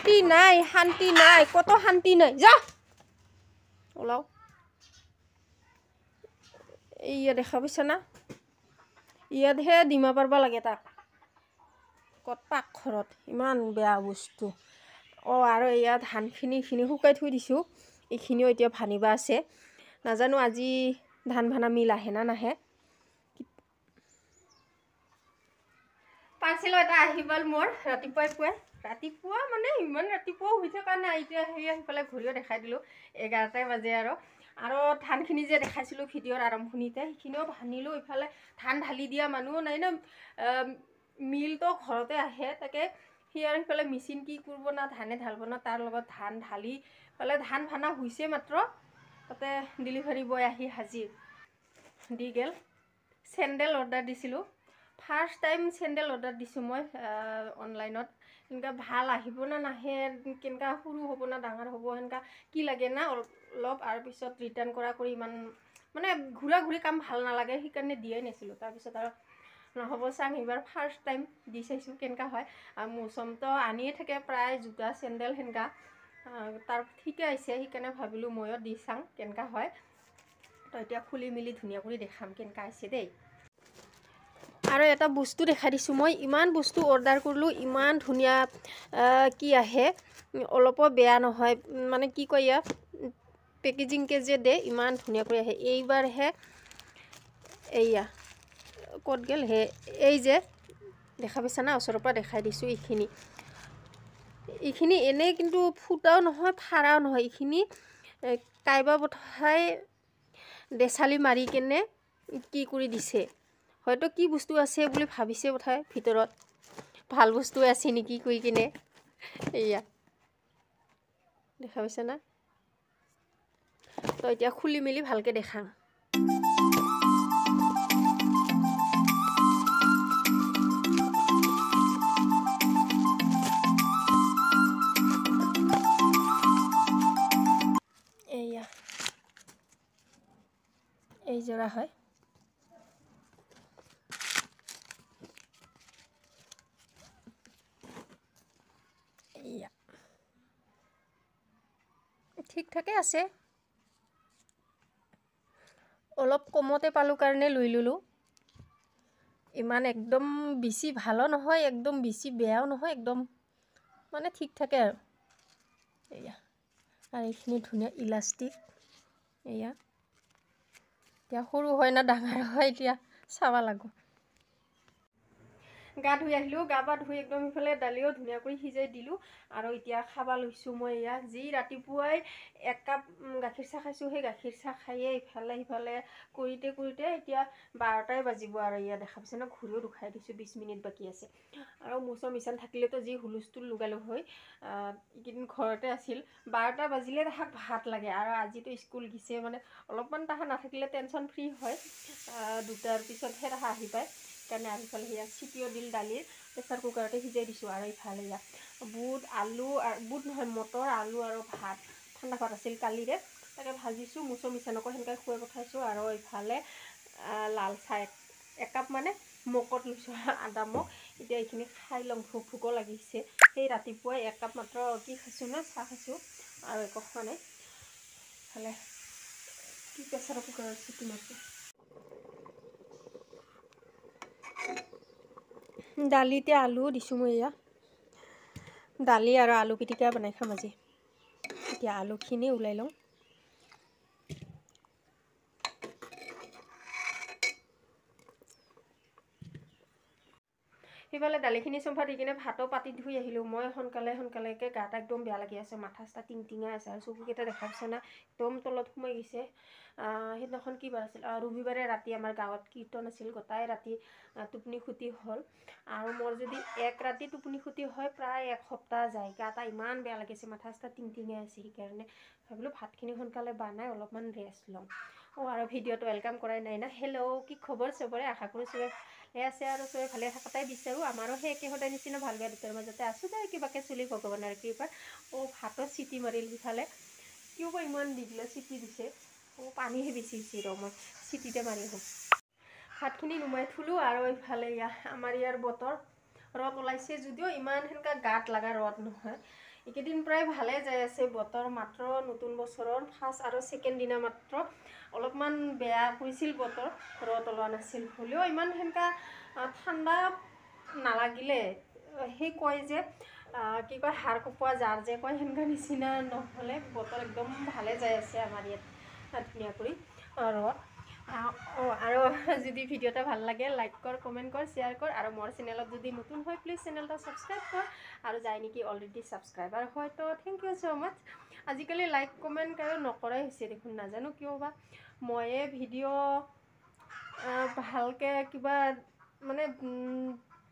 শান্তি নাই কত শান্তি নাই যা ওলাও ইয়া দেখা পাইছা না ইয়াতহে ডিমা পাৰবা লাগে তাক কত পাকঘৰত ইমান বেয়া বস্তু আৰু ইয়াত ধানখিনি শুকাই থৈ দিছোঁ এইখিনিও এতিয়া ভানিবা আছে নাজানো আজি ধান ভানা মিল আহে না নাহে পাৰ্চেল এটা আহিবল মোৰ ৰাতিপুৱা মানে ইমান ৰাতিপুৱা হৈ থকা নাই এতিয়া সেইফালে ঘূৰিও দেখাই দিলোঁ 11টা বাজে আৰু ধানখিনি যে দেখাইছিলোঁ ভিডিঅ'ৰ আৰম্ভণিতে সেইখিনিও ভানিলোঁ ইফালে ধান ঢালি দিয়া মানুহ নাই না মিলটো ঘৰতে আহে তাকে সি আৰু সিফালে মেচিন কি কৰিব না ধানে ঢালব না তাৰ লগত ধান ঢালি ফালে ধান ভানা হৈছে মাত্ৰ তাতে ডেলিভাৰী বয় আহি হাজিৰ দি গেল চেণ্ডেল অৰ্ডাৰ দিছিলোঁ ফাৰ্ষ্ট টাইম চেণ্ডেল অৰ্ডাৰ দিছোঁ মই অনলাইনত এনেকুৱা ভাল আহিব না নাহে কেনেকুৱা সৰু হ'ব না ডাঙৰ হ'ব সেনেকুৱা কি লাগে না অলপ আৰু পিছত ৰিটাৰ্ণ কৰি ইমান মানে ঘূৰা ঘূৰি কাম ভাল নালাগে সেইকাৰণে দিয়াই নাছিলোঁ তাৰপিছত আৰু নহ'ব চাং এইবাৰ ফাৰ্ষ্ট টাইম দি চাইছোঁ কেনেকুৱা হয় আৰু মৌচমটো আনিয়ে থাকে প্ৰায় জোতা চেণ্ডেল সেনেকুৱা তাৰ ঠিকে আহিছে সেইকাৰণে ভাবিলোঁ ময়ো দি চাং কেনেকুৱা হয় তো এতিয়া খুলি মেলি ধুনীয়া কৰি দেখাম কেনেকুৱা আহিছে দেই আৰু এটা বস্তু দেখাই দিছোঁ মই ইমান বস্তু অৰ্ডাৰ কৰিলোঁ ইমান ধুনীয়া কি আহে অলপো বেয়া নহয় মানে কি কয় ইয়াত পেকেজিংকে যে দে ইমান ধুনীয়াকৈ আহে এইবাৰহে এইয়া ক'ত গেল হে এই যে দেখা পাইছা না ওচৰৰ পৰা দেখাই দিছোঁ এইখিনি এনেই কিন্তু ফুটাও নহয় ফাৰাও নহয় এইখিনি কাইবা পঠাই দেচালি মাৰি কেনে কি কৰি দিছে হয়তো কি বস্তু আছে বুলি ভাবিছে পঠাই ভিতৰত ভাল বস্তু আছে নেকি কৈ কিনে এইয়া দেখা পাইছা না তো এতিয়া খুলি মেলি ভালকে দেখাং এইয়া এই জৰা হয় ঠিক ঠাকে আছে অলপ কমতে পালোঁ কাৰণে লৈ ললোঁ ইমান একদম বেছি ভালো নহয় একদম বেছি বেয়াও নহয় একদম মানে ঠিক ঠাকে আৰু এয়া আৰু এইখিনি ধুনীয়া ইলাষ্টিক এয়া এতিয়া সৰু হয় না ডাঙৰ হয় এতিয়া চাবা লাগব গা ধুই আহিলোঁ গা পা ধুই একদম ইফালে দালিও ধুনীয়া কৰি সিজাই দিলোঁ আৰু এতিয়া খাবা লৈছোঁ মই এয়া যি ৰাতিপুৱাই 1 কাপ গাখীৰ চাহ খাইছোঁ সেই গাখীৰ চাহ খায়ে ইফালে সিফালে কৰোঁতে এতিয়া 12টাই বাজিব আৰু ইয়া দেখা পাইছে না ঘূৰিও দুখাই দিছোঁ 20 মিনিট বাকী আছে আৰু মোচৰ মিচান থাকিলেতো যি হুলস্থুল লগালোঁ হয় এইকেইদিন ঘৰতে আছিল 12টা বাজিলে তাহাক ভাত লাগে আৰু আজিতো স্কুল গিছে মানে অলপমান তাহা নাথাকিলে টেনশ্যন ফ্ৰী হয় 2টাৰ পিছতহে তাহা আহি পায় কাৰণে আৰু ইফালে সেয়া চিটিও দিল দালিৰ প্ৰেছাৰ কুকাৰতে সিজাই দিছোঁ আৰু ইফালে ইয়া বুট আলু বুট নহয় মটৰ আলু আৰু ভাত ঠাণ্ডা ভাত আছিল কালিৰে তাকে ভাজিছোঁ মোচৰ মিচানকো সেনেকৈ খুৱাই পঠাইছোঁ আৰু ইফালে লাল চাহ 1 কাপ মানে মগত লৈছোঁ আদা মগ এতিয়া এইখিনি খাই লওঁ ভোকো লাগিছে সেই ৰাতিপুৱাই 1 কাপ মাত্ৰ কি খাইছোঁ না চাহ খাইছোঁ আৰু একো খোৱা নাই ইফালে কি প্ৰেছাৰ কুকাৰৰ চিটি মাৰিছোঁ দালিতে আলু দিছোঁ মই এয়া দালি আৰু আলু পিটিকা বনাই খাম আজি এতিয়া আলুখিনি ওলাই লওঁ সিফালে দালিখিনি চম্ভা দি কিনে ভাতো পাতি ধুই আহিলোঁ মই সোনকালেকে গাটা একদম বেয়া লাগি আছে মাথা চাথা টিংটিঙাই আছে আৰু চকুকেইটা দেখা পাইছে না একদম তলত সোমাই গৈছে সেইদিনাখন কি বাৰ আছিল ৰবিবাৰে ৰাতি আমাৰ গাঁৱত কীৰ্তন আছিল গোটাই ৰাতি টোপনি ক্ষতি হ'ল আৰু মোৰ যদি 1 ৰাতি টোপনি ক্ষতি হয় প্ৰায় 1 সপ্তাহ যায় গাটা ইমান বেয়া লাগিছে মাথা চাথা টিংটিঙাই আছে সেইকাৰণে ভাবিলোঁ ভাতখিনি সোনকালে বনাই অলপমান ৰেষ্ট লওঁ আৰু ভিডিঅ'টো ৱেলকাম কৰাই নাই না হেল্ল' কি খবৰ চবৰে আশা কৰোঁ চবে আছে আৰু চবে ভালে থকাটাই বিচাৰোঁ আমাৰো সেই একে সদায় নিচিনা ভাল বেয়া দুটাৰ মাজতে আছোঁ দে কিবাকে চলি ভগৱানৰ কৃপাত ভাতৰ চিটি মাৰিল সিফালে কিয় বা ইমান দীঘলীয়া চিটি দিছে পানীহে বেছি হৈছে ৰ মই চিটিতে মাৰি আহোঁ ভাতখিনি নুমাই থলোঁ আৰু ইফালে আমাৰ ইয়াৰ বতৰ ৰ'দ ওলাইছে যদিও ইমান সেনেকুৱা গাত লগা ৰ'দ নহয় এইকেইদিন প্ৰায় ভালে যাই আছে বতৰ মাত্ৰ নতুন বছৰৰ ফাৰ্ষ্ট আৰু ছেকেণ্ড দিনা মাত্ৰ অলপমান বেয়া কৰিছিল বতৰ ৰ'দ ওলোৱা নাছিল হ'লেও ইমান সেনেকা ঠাণ্ডা নালাগিলে সেই কয় যে কি কয় হাড় কপোৱা জাৰ যে কয় সেনেকা নিচিনা নহ'লে বতৰ একদম ভালে যাই আছে আমাৰ ইয়াত ধুনীয়া কৰি ৰ'দ আৰু যদি ভিডিঅ'টা ভাল লাগে লাইক কৰ কমেণ্ট কৰ শ্বেয়াৰ কৰ আৰু মোৰ চেনেলত যদি নতুন হয় প্লিজ চেনেলটা ছাবস্ক্ৰাইব কৰ আৰু যাই নেকি অলৰেডি ছাবস্ক্ৰাইবাৰ হয় তো থেংক ইউ ছ' মাছ আজিকালি লাইক কমেণ্ট আৰু নকৰাই হৈছে দেখোন নাজানো কিয় বা ময়ে ভিডিঅ' ভালকৈ কিবা মানে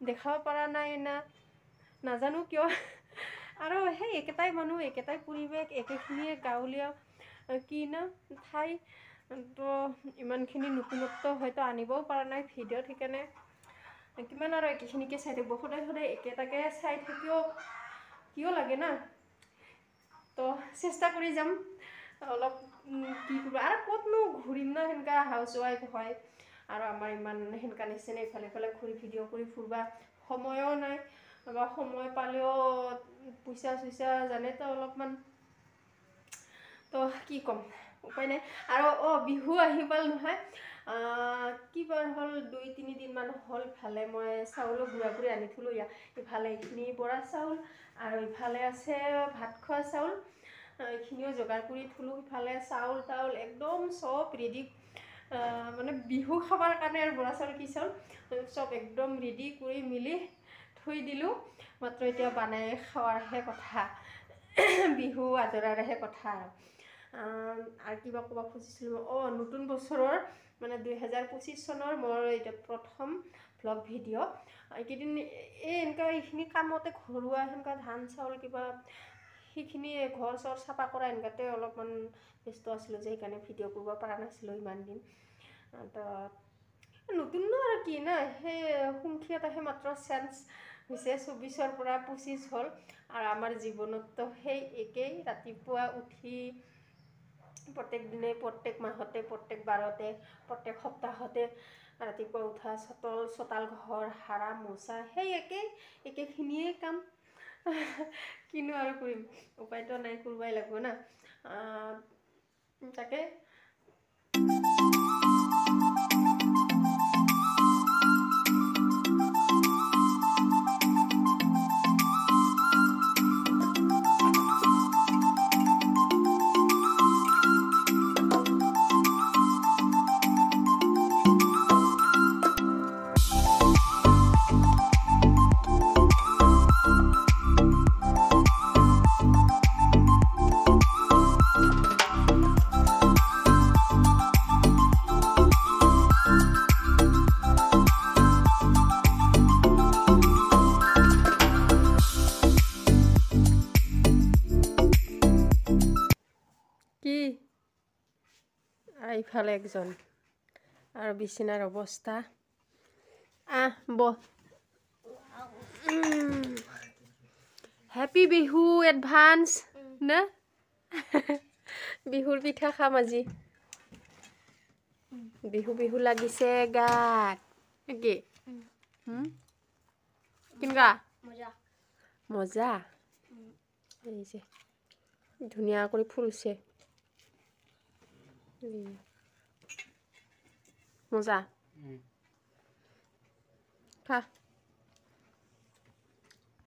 দেখাব পৰা নাই না নাজানো কিয় আৰু সেই একেটাই মানুহ একেটাই পৰিৱেশ একেখিনিয়ে গাঁৱলীয়া কি না ঠাই তো ইমানখিনি নতুনত্ব হয়তো আনিবও পৰা নাই ভিডিঅ'ত সেইকাৰণে কিমান আৰু একেখিনিকে চাই থাকিব সদায় সদায় একেটাকে চাই থাকিও কিয় লাগে না তো চেষ্টা কৰি যাম অলপ কি কৰিব আৰু ক'তনো ঘূৰিম না সেনেকা হাউচ ৱাইফ হয় আৰু আমাৰ ইমান সেনেকা নিচিনা ইফালে ইফালে ঘূৰি ভিডিঅ' কৰি ফুৰিবা সময়ো নাই বা সময় পালেও পইচা চইচা জানেতো অলপমান তো কি ক'ম উপায় নাই আৰু বিহু আহি পাল নহয় কি বাৰ হ'ল 2-3 দিনমান হ'ল ইফালে মই চাউলো গুড়া কৰি আনি থলোঁ ইফালে এইখিনি বৰা চাউল আৰু ইফালে আছে ভাত খোৱা চাউল এইখিনিও যোগাৰ কৰি থলোঁ ইফালে চাউল তাউল একদম চব ৰেডি মানে বিহু খাবৰ কাৰণে আৰু বৰা চাউল কি চাউল চব একদম ৰেডি কৰি মিলি থৈ দিলোঁ মাত্ৰ এতিয়া বনাই খোৱাৰহে কথা বিহু আদৰাৰহে কথা আৰু কিবা ক'ব খুজিছিলোঁ নতুন বছৰৰ মানে 2025 চনৰ মোৰ এতিয়া প্ৰথম ভ্লগ ভিডিঅ' এইকেইদিন এনেকুৱা এইখিনি কামতে ঘৰুৱা সেনেকুৱা ধান চাউল কিবা সেইখিনি ঘৰ চৰ চাফা কৰা এনেকুৱাতে অলপমান ব্যস্ত আছিলোঁ যে সেইকাৰণে ভিডিঅ' কৰিব পৰা নাছিলোঁ ইমান দিন তো নতুননো আৰু কি না সেই সংখ্যাত আহে মাত্ৰ চেঞ্জ হৈছে 24ৰ পৰা 25 হ'ল আৰু আমাৰ জীৱনততো সেই একেই ৰাতিপুৱা উঠি প্ৰত্যেক দিনে প্ৰত্যেক মাহতে প্ৰত্যেক বাৰতে প্ৰত্যেক সপ্তাহতে ৰাতিপুৱা উঠা চোতাল ঘৰ সাৰা মোচা সেই একেখিনিয়ে কাম কিনো আৰু কৰিম উপায়তো নাই কৰিবই লাগিব না তাকে কি ইফালে একজন আৰু বিছনাৰ অৱস্থা হেপী বিহু এডভান্স না বিহুৰ পিঠা খাম আজি বিহু লাগিছে গাত কি কেনেকুৱা মজা এই যে ধুনীয়া কৰি ফুলছে মজা খা